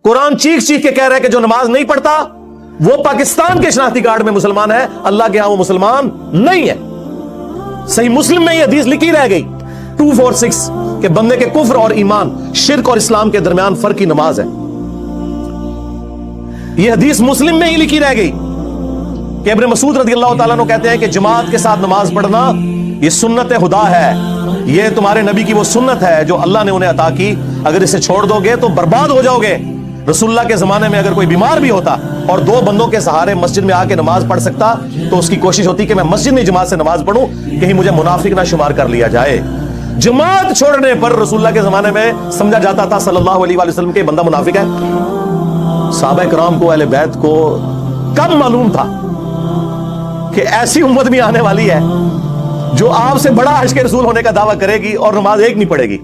कुरान चीख चीख के कह रहा है कि जो नमाज नहीं पढ़ता वो पाकिस्तान के शनाख्ती कार्ड में मुसलमान है, अल्लाह के यहां वो मुसलमान नहीं है। सही मुस्लिम में ये हदीस लिखी रह गई 246 के बंदे के कुफ्र और ईमान, शिर्क और इस्लाम के दरमियान फर्क की नमाज है। ये हदीस मुस्लिम में ही लिखी रह गई कि इब्न मसूद रज़ी अल्लाह तआला अन्हु कहते हैं कि जमात के साथ नमाज पढ़ना ये सुन्नत खुदा है, ये तुम्हारे नबी की वो सुन्नत है जो अल्लाह ने उन्हें अता की। अगर इसे छोड़ दोगे तो बर्बाद हो जाओगे। रसूलुल्लाह के जमाने में अगर कोई बीमार भी होता और दो बंदों के सहारे मस्जिद में आके नमाज पढ़ सकता तो उसकी कोशिश होती कि मैं मस्जिद में जमात से नमाज पढ़ूं, कहीं मुझे मुनाफिक ना शुमार कर लिया जाए। जमात छोड़ने पर रसूलुल्लाह के जमाने में समझा जाता था सल्लल्लाहु अलैहि वसल्लम के बंदा मुनाफिक है। सहाबा किराम को, अहले बैत को कब मालूम था कि ऐसी उम्मत भी आने वाली है जो आपसे बड़ा इश्क़ रसूल होने का दावा करेगी और नमाज एक नहीं पढ़ेगी।